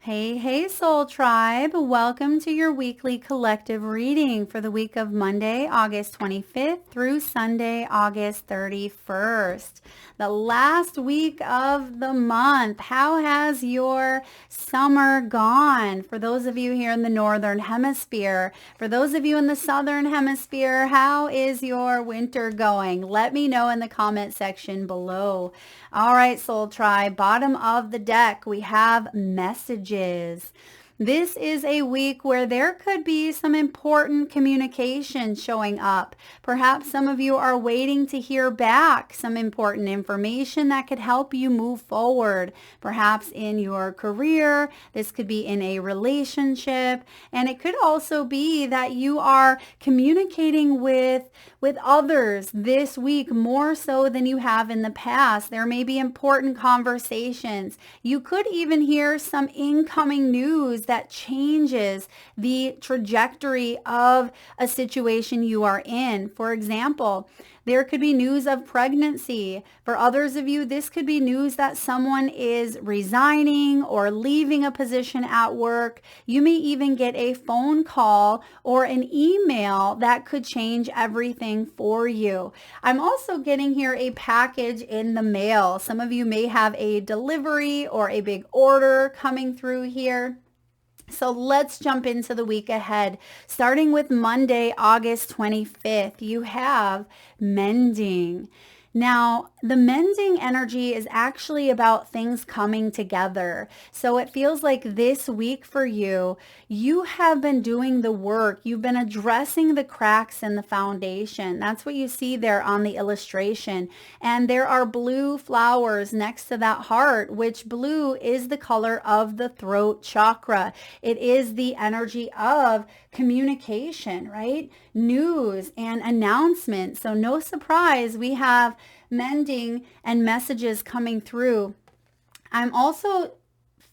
Hey, hey, Soul Tribe. Welcome to your weekly collective reading for the week of Monday, August 25th through Sunday, August 31st. The last week of the month. How has your summer gone? For those of you here in the Northern Hemisphere, for those of you in the Southern Hemisphere, how is your winter going? Let me know in the comment section below. All right, Soul Tribe, bottom of the deck, we have messages. This is a week where there could be some important communication showing up. Perhaps some of you are waiting to hear back some important information that could help you move forward. Perhaps in your career, this could be in a relationship, and it could also be that you are communicating with others this week more so than you have in the past. There may be important conversations. You could even hear some incoming news that changes the trajectory of a situation you are in. For example, there could be news of pregnancy. For others of you, this could be news that someone is resigning or leaving a position at work. You may even get a phone call or an email that could change everything for you. I'm also getting here a package in the mail. Some of you may have a delivery or a big order coming through here. So let's jump into the week ahead. Starting with Monday, August 25th, you have mending. Now, the mending energy is actually about things coming together. So it feels like this week for you, you have been doing the work. You've been addressing the cracks in the foundation. That's what you see there on the illustration. And there are blue flowers next to that heart, which blue is the color of the throat chakra. It is the energy of communication, right? News and announcement. So no surprise, we have mending and messages coming through. I'm also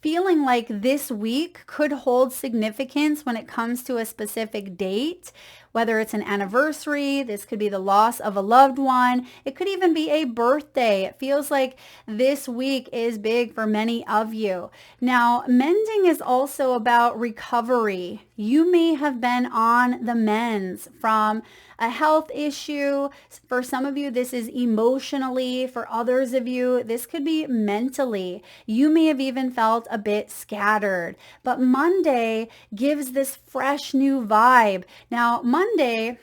feeling like this week could hold significance when it comes to a specific date, whether it's an anniversary, this could be the loss of a loved one, it could even be a birthday. It feels like this week is big for many of you. Now, mending is also about recovery. You may have been on the mends from a health issue. For some of you, this is emotionally. For others of you, this could be mentally. You may have even felt a bit scattered. But Monday gives this fresh new vibe. Now, Monday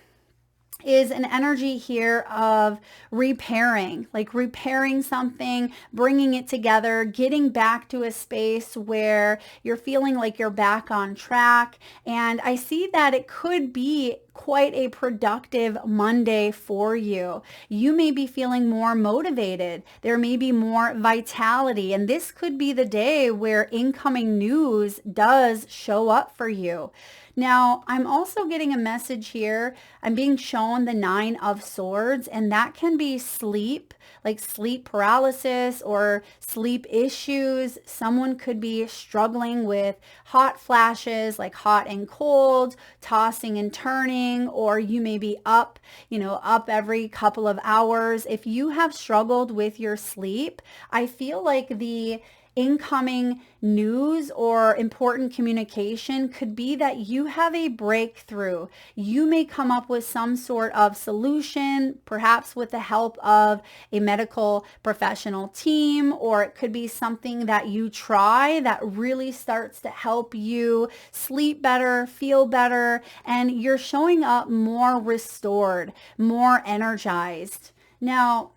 is an energy here of repairing, like repairing something, bringing it together, getting back to a space where you're feeling like you're back on track. And I see that it could be quite a productive Monday for you. You may be feeling more motivated. There may be more vitality. And this could be the day where incoming news does show up for you. Now, I'm also getting a message here. I'm being shown the 9 of Swords, and that can be sleep, like sleep paralysis or sleep issues. Someone could be struggling with hot flashes, like hot and cold, tossing and turning, or you may be up every couple of hours. If you have struggled with your sleep, I feel like the incoming news or important communication could be that you have a breakthrough. You may come up with some sort of solution, perhaps with the help of a medical professional team, or it could be something that you try that really starts to help you sleep better, feel better, and you're showing up more restored, more energized. Now,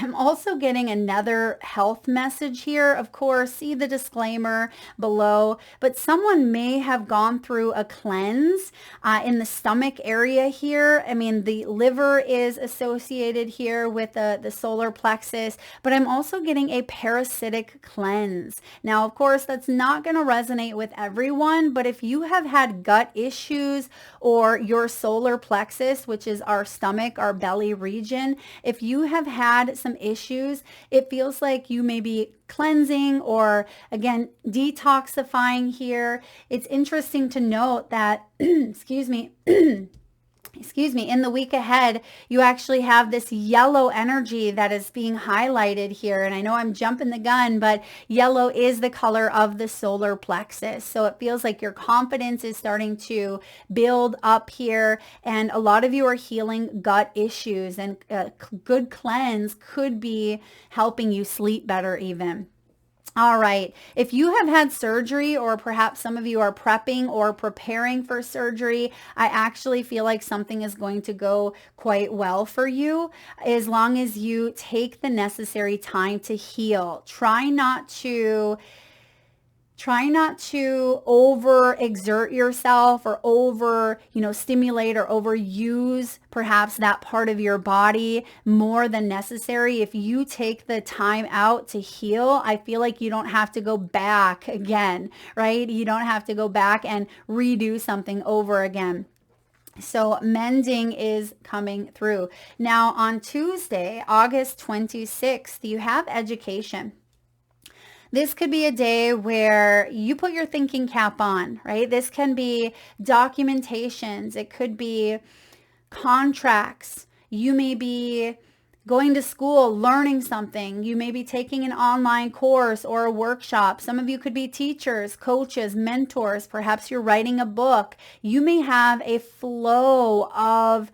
I'm also getting another health message here. Of course, see the disclaimer below, but someone may have gone through a cleanse in the stomach area here. I mean, the liver is associated here with the solar plexus, but I'm also getting a parasitic cleanse. Now, of course, that's not going to resonate with everyone, but if you have had gut issues or your solar plexus, which is our stomach, our belly region, if you have had some issues, it feels like you may be cleansing or, again, detoxifying here. It's interesting to note that, excuse me, in the week ahead, you actually have this yellow energy that is being highlighted here. And I know I'm jumping the gun, but yellow is the color of the solar plexus. So it feels like your confidence is starting to build up here. And a lot of you are healing gut issues, and a good cleanse could be helping you sleep better even. All right. If you have had surgery, or perhaps some of you are prepping or preparing for surgery, I actually feel like something is going to go quite well for you as long as you take the necessary time to heal. Try not to overexert yourself, or stimulate or overuse perhaps that part of your body more than necessary. If you take the time out to heal, I feel like you don't have to go back again, right? You don't have to go back and redo something over again. So mending is coming through. Now on Tuesday, August 26th, you have education. This could be a day where you put your thinking cap on, right? This can be documentations. It could be contracts. You may be going to school, learning something. You may be taking an online course or a workshop. Some of you could be teachers, coaches, mentors. Perhaps you're writing a book. You may have a flow of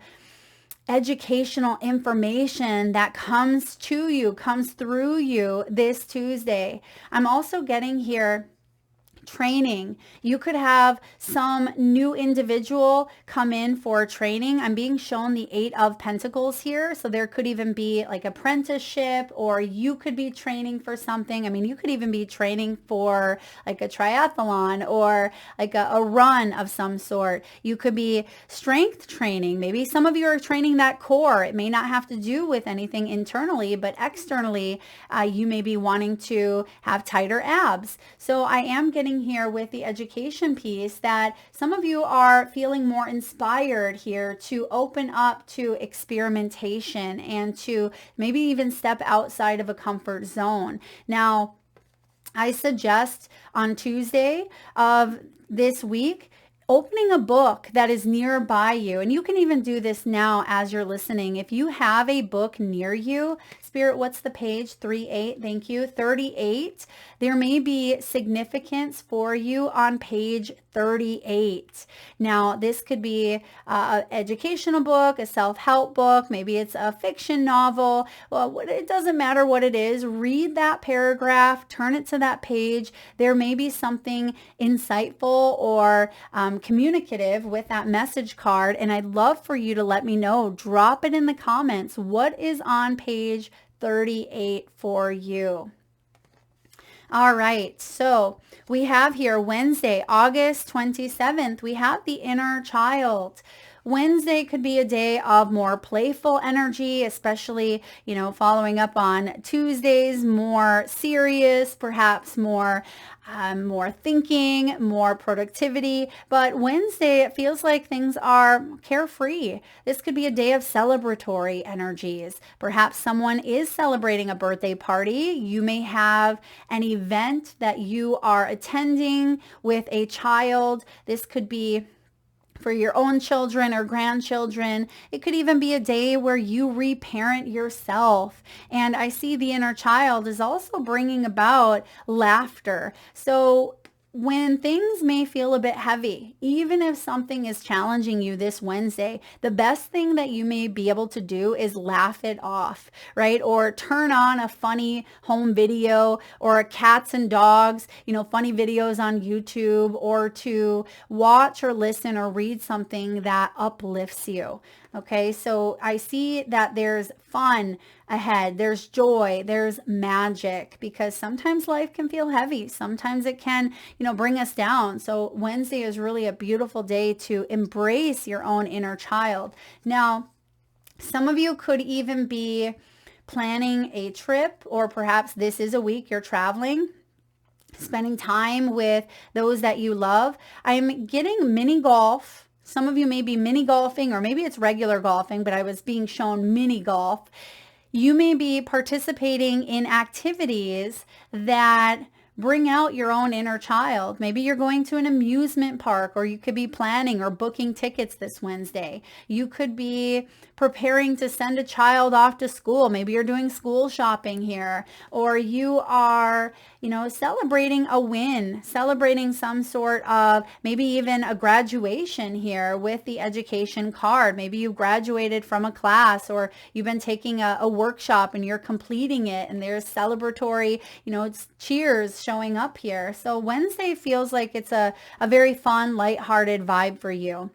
educational information that comes to you, comes through you this Tuesday. I'm also getting here training. You could have some new individual come in for training. I'm being shown the 8 of Pentacles here. So there could even be like apprenticeship, or you could be training for something. I mean, you could even be training for like a triathlon, or like a run of some sort. You could be strength training. Maybe some of you are training that core. It may not have to do with anything internally, but externally, you may be wanting to have tighter abs. So I am getting here with the education piece that some of you are feeling more inspired here to open up to experimentation and to maybe even step outside of a comfort zone. Now, I suggest on Tuesday of this week, opening a book that is nearby you. And you can even do this now as you're listening. If you have a book near you, Spirit, what's the page? 38. Thank you. 38. There may be significance for you on page 38. Now, this could be an educational book, a self-help book. Maybe it's a fiction novel. Well, it doesn't matter what it is. Read that paragraph, turn it to that page. There may be something insightful or communicative with that message card. And I'd love for you to let me know. Drop it in the comments. What is on page 38 for you? All right, so we have here Wednesday, August 27th, we have the inner child. Wednesday could be a day of more playful energy, especially, following up on Tuesdays, more serious, perhaps more thinking, more productivity. But Wednesday, it feels like things are carefree. This could be a day of celebratory energies. Perhaps someone is celebrating a birthday party. You may have an event that you are attending with a child. This could be for your own children or grandchildren. It could even be a day where you reparent yourself. And I see the inner child is also bringing about laughter. So when things may feel a bit heavy, even if something is challenging you this Wednesday, the best thing that you may be able to do is laugh it off, right? Or turn on a funny home video, or cats and dogs, funny videos on YouTube, or to watch or listen or read something that uplifts you. Okay, so I see that there's fun ahead, there's joy, there's magic, because sometimes life can feel heavy. Sometimes it can, bring us down. So Wednesday is really a beautiful day to embrace your own inner child. Now, some of you could even be planning a trip, or perhaps this is a week you're traveling, spending time with those that you love. I'm getting mini golf. Some of you may be mini golfing, or maybe it's regular golfing, but I was being shown mini golf. You may be participating in activities that bring out your own inner child. Maybe you're going to an amusement park, or you could be planning or booking tickets this Wednesday. You could be preparing to send a child off to school. Maybe you're doing school shopping here, or you are, celebrating a win, celebrating some sort of maybe even a graduation here with the education card. Maybe you graduated from a class, or you've been taking a workshop and you're completing it, and there's celebratory, it's cheers showing up here. So Wednesday feels like it's a very fun, lighthearted vibe for you.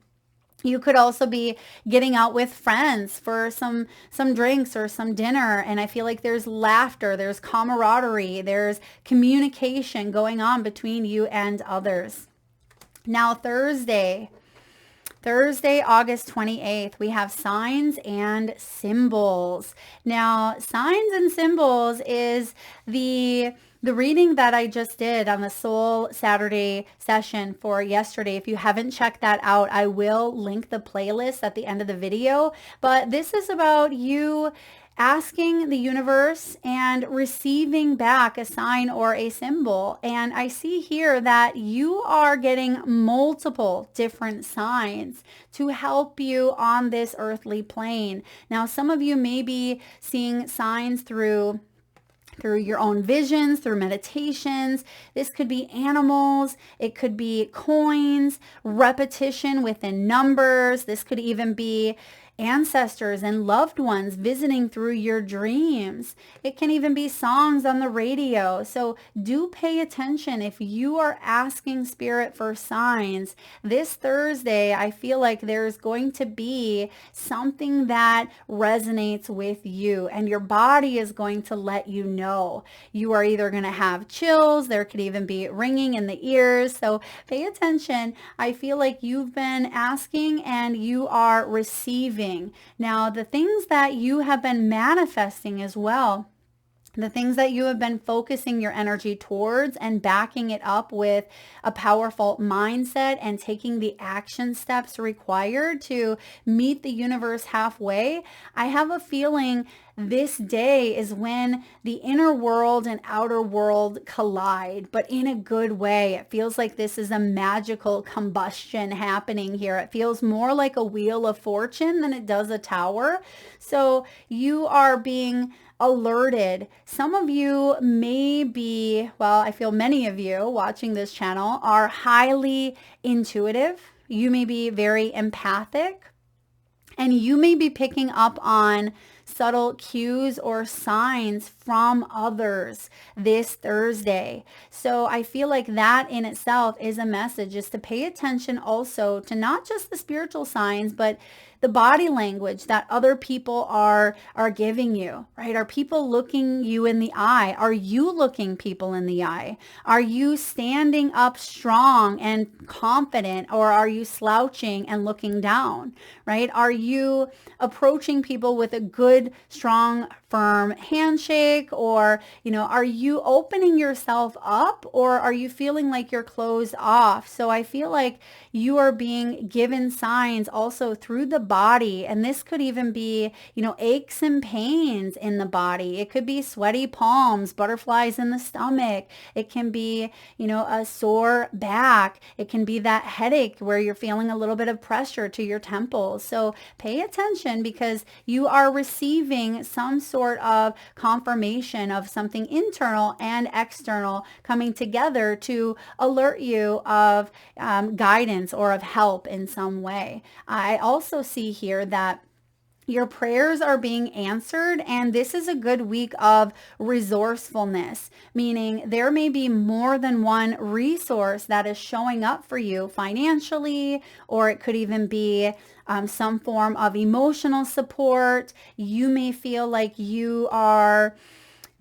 You could also be getting out with friends for some drinks or some dinner, and I feel like there's laughter, there's camaraderie, there's communication going on between you and others. Now Thursday, August 28th, we have signs and symbols. Now, signs and symbols is the reading that I just did on the Soul Saturday session for yesterday. If you haven't checked that out, I will link the playlist at the end of the video. But this is about you asking the universe and receiving back a sign or a symbol. And I see here that you are getting multiple different signs to help you on this earthly plane. Now, some of you may be seeing signs through your own visions, through meditations. This could be animals. It could be coins, repetition within numbers. This could even be ancestors and loved ones visiting through your dreams. It can even be songs on the radio. So do pay attention if you are asking spirit for signs. This Thursday, I feel like there's going to be something that resonates with you, and your body is going to let you know. You are either going to have chills. There could even be ringing in the ears. So pay attention. I feel like you've been asking and you are receiving. Now, the things that you have been manifesting as well, the things that you have been focusing your energy towards and backing it up with a powerful mindset and taking the action steps required to meet the universe halfway, I have a feeling this day is when the inner world and outer world collide, but in a good way. It feels like this is a magical combustion happening here. It feels more like a wheel of fortune than it does a tower. So you are being alerted. Some of you may be, well, I feel many of you watching this channel are highly intuitive. You may be very empathic, and you may be picking up on subtle cues or signs from others this Thursday. So I feel like that in itself is a message, is to pay attention also to not just the spiritual signs, but the body language that other people are giving you, right? Are people looking you in the eye? Are you looking people in the eye? Are you standing up strong and confident, or are you slouching and looking down, right? Are you approaching people with a good, strong, firm handshake, or, are you opening yourself up, or are you feeling like you're closed off? So I feel like you are being given signs also through the body, and this could even be, aches and pains in the body. It could be sweaty palms, butterflies in the stomach. It can be, a sore back. It can be that headache where you're feeling a little bit of pressure to your temples. So pay attention, because you are receiving some sort of confirmation of something internal and external coming together to alert you of guidance or of help in some way. I also see here that your prayers are being answered, and this is a good week of resourcefulness, meaning there may be more than one resource that is showing up for you financially, or it could even be some form of emotional support. You may feel like you are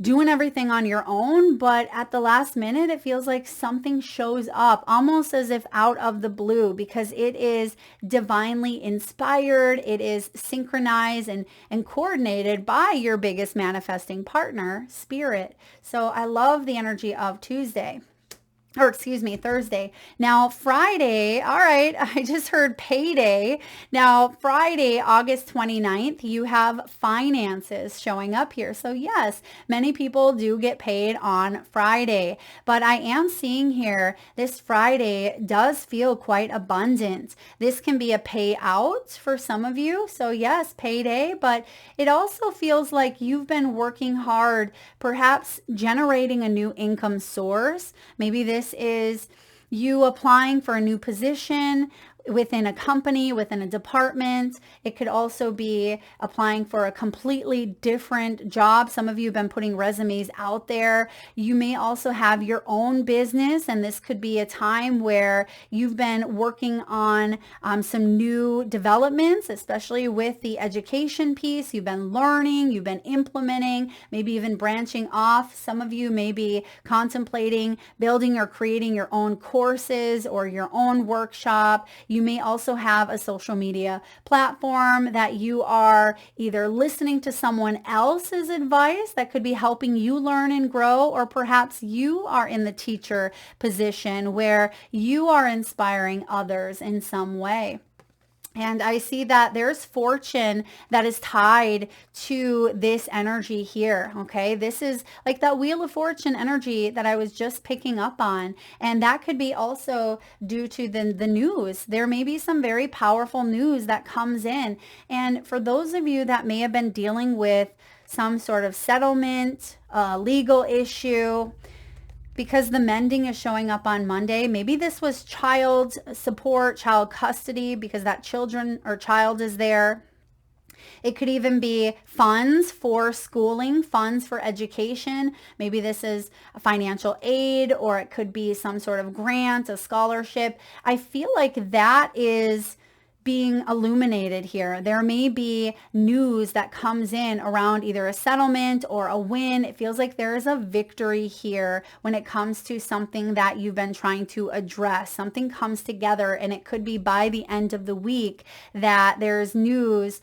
doing everything on your own, but at the last minute, it feels like something shows up almost as if out of the blue, because it is divinely inspired. It is synchronized and coordinated by your biggest manifesting partner, Spirit. So I love the energy of Tuesday. or excuse me, Thursday. Now, Friday, all right, I just heard payday. Now, Friday, August 29th, you have finances showing up here. So yes, many people do get paid on Friday, but I am seeing here this Friday does feel quite abundant. This can be a payout for some of you. So yes, payday, but it also feels like you've been working hard, perhaps generating a new income source. Maybe this is you applying for a new position within a company, within a department. It could also be applying for a completely different job. Some of you have been putting resumes out there. You may also have your own business, and this could be a time where you've been working on some new developments, especially with the education piece. You've been learning, you've been implementing, maybe even branching off. Some of you may be contemplating building or creating your own courses or your own workshop. You may also have a social media platform that you are either listening to someone else's advice that could be helping you learn and grow, or perhaps you are in the teacher position where you are inspiring others in some way. And I see that there's fortune that is tied to this energy here. Okay. This is like that Wheel of Fortune energy that I was just picking up on. And that could be also due to the news. There may be some very powerful news that comes in. And for those of you that may have been dealing with some sort of settlement, legal issue, because the mending is showing up on Monday, maybe this was child support, child custody, because that children or child is there. It could even be funds for schooling, funds for education. Maybe this is a financial aid, or it could be some sort of grant, a scholarship. I feel like that is being illuminated here. There may be news that comes in around either a settlement or a win. It feels like there is a victory here when it comes to something that you've been trying to address. Something comes together, and it could be by the end of the week that there's news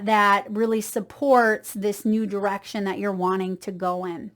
that really supports this new direction that you're wanting to go in.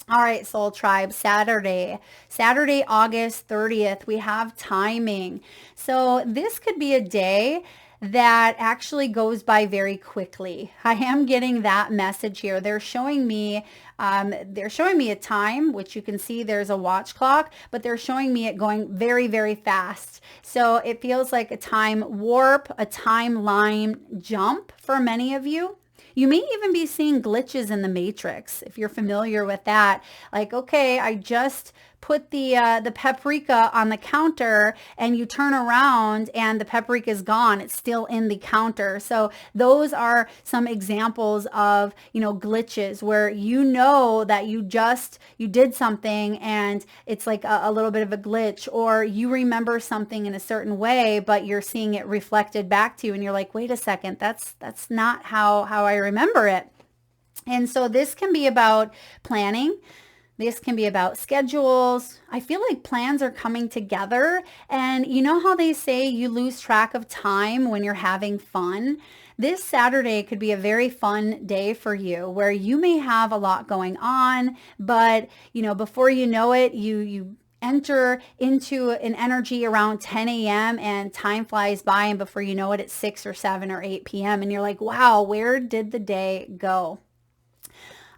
All right, Soul Tribe, Saturday, August 30th, we have timing. So this could be a day that actually goes by very quickly. I am getting that message here. They're showing me a time, which you can see there's a watch clock, but they're showing me it going very, very fast. So it feels like a time warp, a timeline jump for many of you. You may even be seeing glitches in the matrix, if you're familiar with that. Like, okay, I just put the paprika on the counter, and you turn around and the paprika is gone. It's still in the counter. So those are some examples of, glitches where that you did something and it's like a little bit of a glitch, or you remember something in a certain way, but you're seeing it reflected back to you and you're like, wait a second, that's not how I remember it. And so this can be about planning. This can be about schedules. I feel like plans are coming together, and you know how they say you lose track of time when you're having fun? This Saturday could be a very fun day for you where you may have a lot going on, but before you know it, you enter into an energy around 10 a.m. and time flies by, and before you know it, it's 6 or 7 or 8 p.m. and you're like, wow, where did the day go?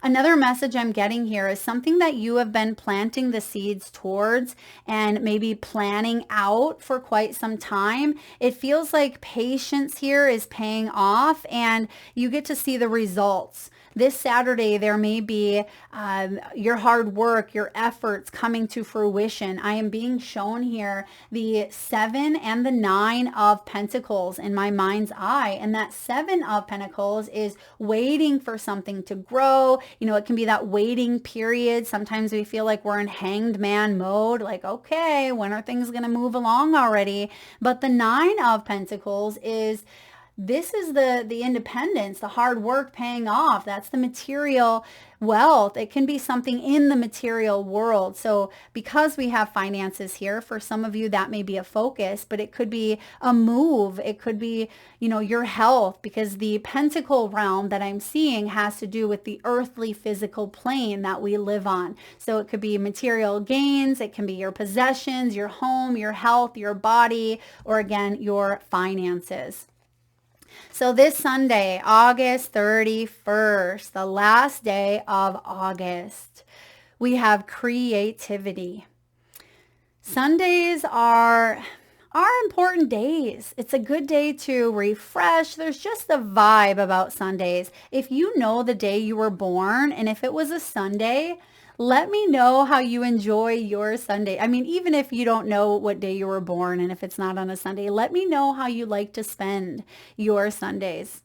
Another message I'm getting here is something that you have been planting the seeds towards and maybe planning out for quite some time. It feels like patience here is paying off, and you get to see the results. This Saturday, there may be your hard work, your efforts coming to fruition. I am being shown here the 7 and the 9 of Pentacles in my mind's eye. And that 7 of Pentacles is waiting for something to grow. It can be that waiting period. Sometimes we feel like we're in hanged man mode, like, okay, when are things going to move along already? But the 9 of Pentacles is this is the independence, the hard work paying off. That's the material wealth. It can be something in the material world. So because we have finances here, for some of you, that may be a focus, but it could be a move. It could be, your health, because the pentacle realm that I'm seeing has to do with the earthly physical plane that we live on. So it could be material gains. It can be your possessions, your home, your health, your body, or again, your finances. So this Sunday, August 31st, the last day of August, we have creativity. Sundays are important days. It's a good day to refresh. There's just a vibe about Sundays. If you know the day you were born and if it was a Sunday, let me know how you enjoy your Sunday. I mean, even if you don't know what day you were born and if it's not on a Sunday, let me know how you like to spend your Sundays,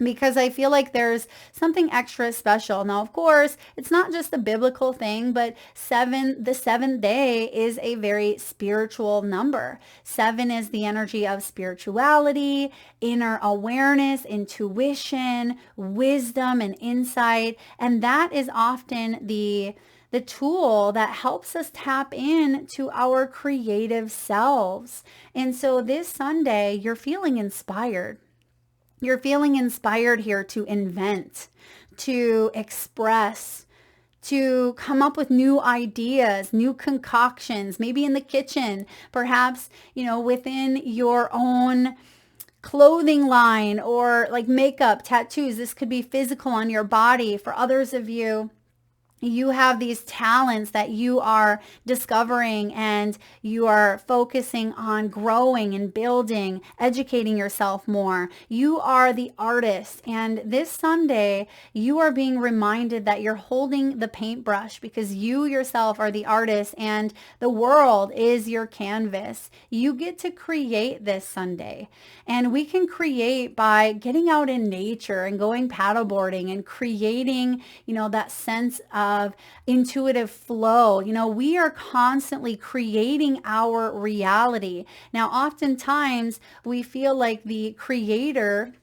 because I feel like there's something extra special. Now, of course, it's not just a biblical thing, but the seventh day is a very spiritual number. 7 is the energy of spirituality, inner awareness, intuition, wisdom, and insight. And that is often the tool that helps us tap into our creative selves. And so this Sunday, you're feeling inspired. You're feeling inspired here to invent, to express, to come up with new ideas, new concoctions, maybe in the kitchen, perhaps, within your own clothing line, or like makeup, tattoos. This could be physical on your body. For others of you, you have these talents that you are discovering and you are focusing on growing and building, educating yourself more. You are the artist. And this Sunday, you are being reminded that you're holding the paintbrush, because you yourself are the artist and the world is your canvas. You get to create this Sunday. And we can create by getting out in nature and going paddleboarding and creating, that sense of intuitive flow. We are constantly creating our reality. Now, oftentimes we feel like the creator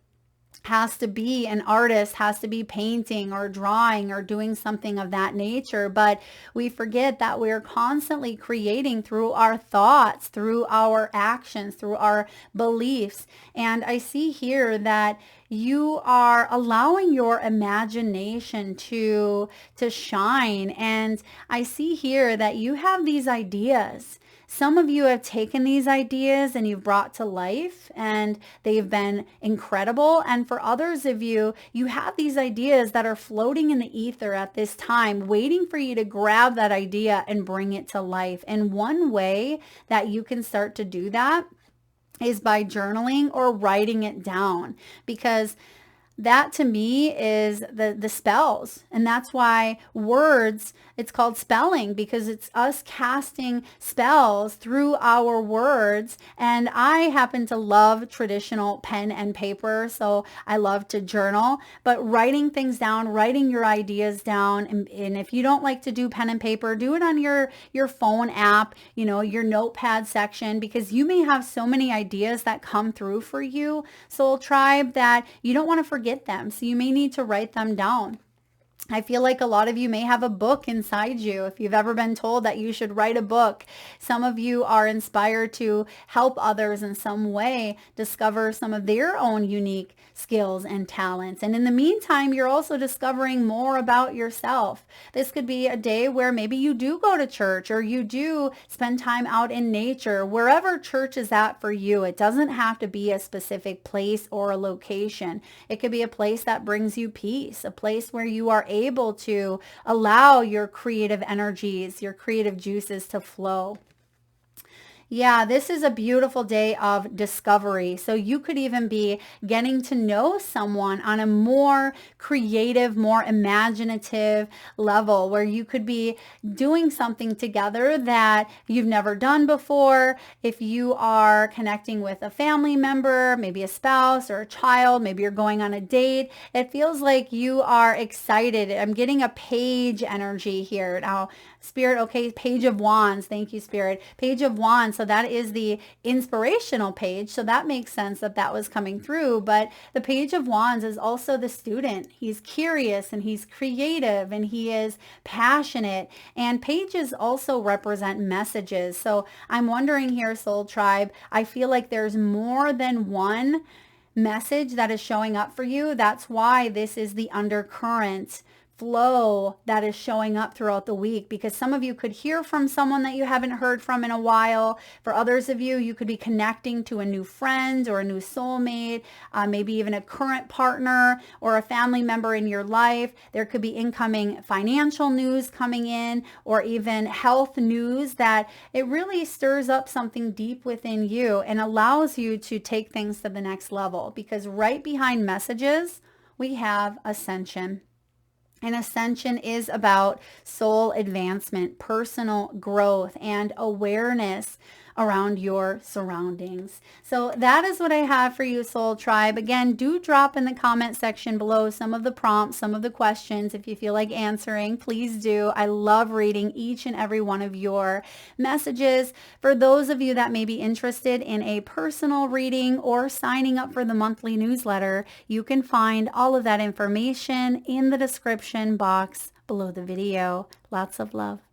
has to be an artist, has to be painting or drawing or doing something of that nature. But we forget that we're constantly creating through our thoughts, through our actions, through our beliefs. And I see here that you are allowing your imagination to shine. And I see here that you have these ideas. Some of you have taken these ideas and you've brought to life, and they've been incredible. And for others of you, you have these ideas that are floating in the ether at this time, waiting for you to grab that idea and bring it to life. And one way that you can start to do that is by journaling or writing it down, because that to me is the spells. And that's why words, it's called spelling, because it's us casting spells through our words. And I happen to love traditional pen and paper, so I love to journal. But writing things down, writing your ideas down, and if you don't like to do pen and paper, do it on your phone app, your notepad section, because you may have so many ideas that come through for you, Soul Tribe, that you don't want to forget them. So you may need to write them down. I feel like a lot of you may have a book inside you. If you've ever been told that you should write a book, some of you are inspired to help others in some way discover some of their own unique skills and talents. And in the meantime, you're also discovering more about yourself. This could be a day where maybe you do go to church, or you do spend time out in nature, wherever church is at for you. It doesn't have to be a specific place or a location. It could be a place that brings you peace, a place where you are able to allow your creative energies, your creative juices to flow. Yeah, this is a beautiful day of discovery. So you could even be getting to know someone on a more creative, more imaginative level, where you could be doing something together that you've never done before. If you are connecting with a family member, maybe a spouse or a child, maybe you're going on a date, it feels like you are excited. I'm getting a page energy here. Now, Spirit, okay, Page of Wands. Thank you, Spirit. Page of Wands. So that is the inspirational page. So that makes sense that that was coming through. But the Page of Wands is also the student. He's curious and he's creative and he is passionate. And pages also represent messages. So I'm wondering here, Soul Tribe, I feel like there's more than one message that is showing up for you. That's why this is the undercurrent flow that is showing up throughout the week, because some of you could hear from someone that you haven't heard from in a while. For others of you, you could be connecting to a new friend or a new soulmate, maybe even a current partner or a family member in your life. There could be incoming financial news coming in, or even health news that it really stirs up something deep within you and allows you to take things to the next level. Because right behind messages, we have ascension. And ascension is about soul advancement, personal growth, and awareness around your surroundings. So that is what I have for you, Soul Tribe. Again, do drop in the comment section below some of the prompts, some of the questions. If you feel like answering, please do. I love reading each and every one of your messages. For those of you that may be interested in a personal reading or signing up for the monthly newsletter, you can find all of that information in the description box below the video. Lots of love.